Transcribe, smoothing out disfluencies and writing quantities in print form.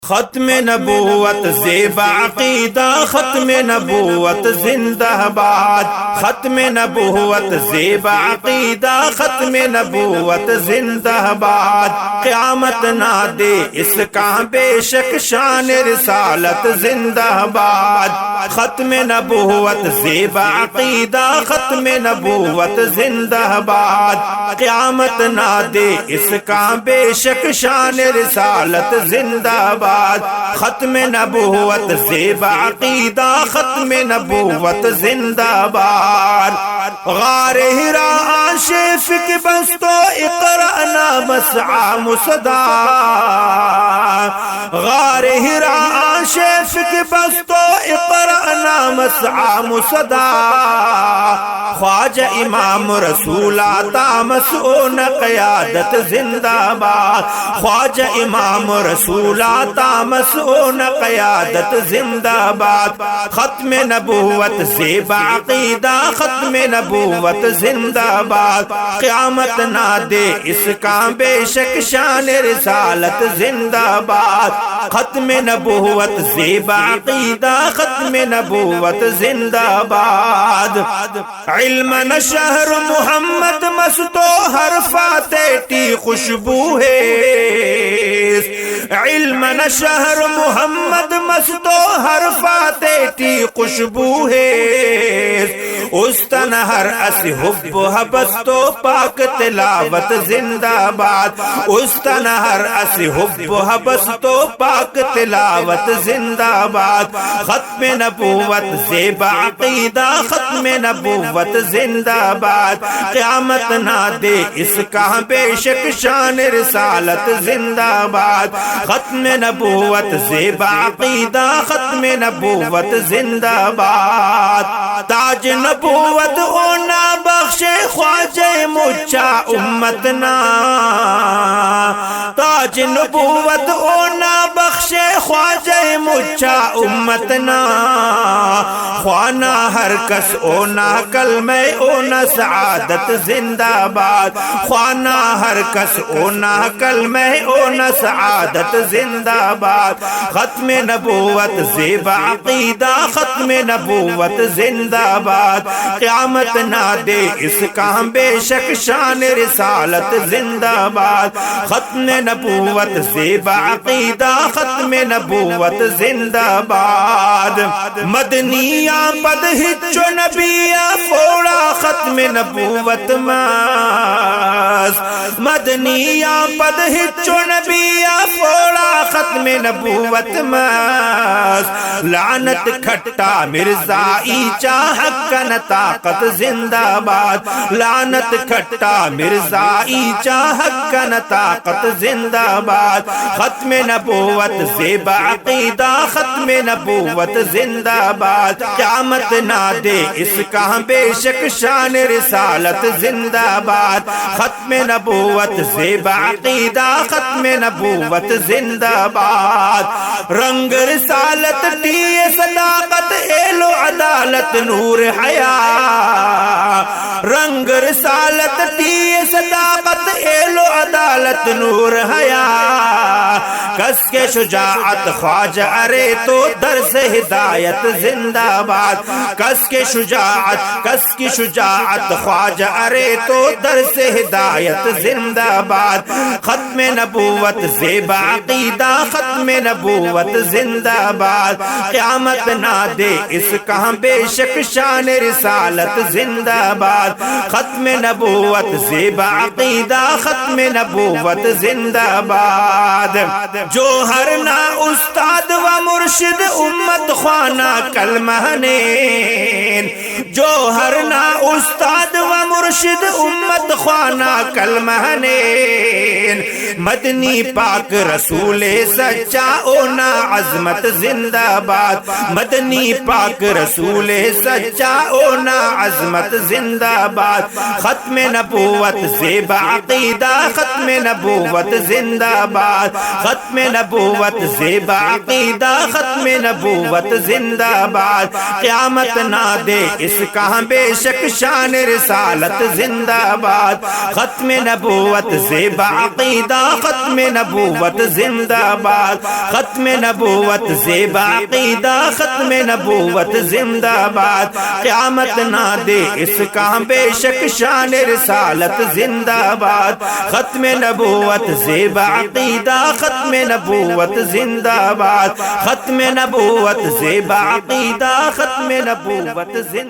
ختم نبوت زیب عقیدہ ختم نبوت زندہ باد، ختم نبوت زیب عقیدہ ختم نبوت زندہ باد، قیامت نہ دے اس کا بے شک شان رسالت زندہ باد، ختم نبوت زیب عقیدہ ختم نبوت زندہ باد، قیامت نہ دے اس کا بے شک شان رسالت زندہ باد، ختم نبوت زیب عقیدہ ختم نبوت زندہ باد، غار ہرا آشف کی بستو اقرأنا مسعى مصدا، غار ہرا آشف کی بستو اقرأنا مسعى مصدا، خواجہ امام رسول آتا مسعون قیادت زندہ باد، خواجہ امام رسول آتا مسعون قیادت زندہ باد، ختم نبوت زیب عقیدہ ختم نبوت زندہ باد، قیامت نہ دے اس کا بے شک شان رسالت زندہ باد، ختم نبوت زیب عقیدہ ختم نبوت زندہ باد، علم نشہر محمد مستو حرفات ٹی خوشبو ہے، علم نشہر محمد مستو حرفات ٹی خوشبو ہے، استن ہر اس حب حبستو پاک تلاوت زندہ باد، استن ہر اس حب حبستو پاک تلاوت زندہ باد، ختم نبوت زیب عقیدہ ختم نبوت زندہ باد، قیامت نہ دے اس کا بے شک شان رسالت زندہ باد، ختم نبوت زیب عقیدہ ختم نبوت زندہ باد، تاج نبوت ہونا بخشے خواجہ مچا امتنا، تاج نبوت ہونا بخشے خواجہ مچا امتنا، خوانا ہر کس اونا کلمہ اونا سعادت زندہ باد، خوانا ہر کس اونا کلمہ اونا سعادت زندہ باد، ختم نبوت زیب عقیدہ ختم نبوت زندہ باد، قیامت نہ دے اس کا بے شک شان رسالت زندہ باد، ختم نبوت زیب عقیدہ ختم نبوت زندہ باد، مدنیاں پد ہچو نبیہ پوڑا ختم نبوت ماس، مدنیاں پد ہچو نبیہ پوڑا ختم نبوت ماس، لعنت کھٹا مرزائی چاہک کن طاقت زندہ باد، لعنت کھٹا مرزائی چاہک کن طاقت زندہ باد، ختم نبوت زیب عقیدہ ختم نبوت زندہ باد، قیامت نہ دے اس کا بے شک شان رسالت زندہ باد، ختم نبوت زیب عقیدہ ختم نبوت زندہ باد، رنگ رسالت ٹی صداقت ایلو عدالت نور حیا، رنگ رسالت ٹی صداقت ایلو عدالت نور حیا، کس کے شجاعت خواجہ ارے تو درس ہدایت زندہ باد، کس کے شجاعت کس کی شجاعت خواجہ ارے تو درس ہدایت زندہ باد، ختم نبوت زیب عقیدہ ختم نبوت زندہ باد، قیامت نہ دے اس کا بے شک شان رسالت زندہ باد، ختم نبوت زیب عقیدہ ختم نبوت زندہ باد، جو ہر نا استاد و مرشد امت خوانا کلمہنین، جو ہر نا استاد و مرشد امت خوانا کلمہنین، مدنی پاک رسول سچا اونا عظمت زندہ باد، مدنی پاک رسول سچا اونا عظمت زندہ باد، ختم نبوت زیب عقیدہ ختم نبوت زندہ باد، ختم نبوت زیبا عقیدہ ختم نبوت زندہ باد، قیامت نہ دے اس کا بے شک شان رسالت زندہ باد، ختم نبوت زیبا عقیدہ ختم نبوت زندہ باد، ختم نبوت زیبا عقیدہ ختم نبوت زندہ باد، قیامت نہ دے اس کا بے شک شان رسالت زندہ باد، ختم نبوت زیبا عقیدہ ختم نبوت زندہ باد، ختم نبوت زیبا عقیدہ ختم نبوت زندہ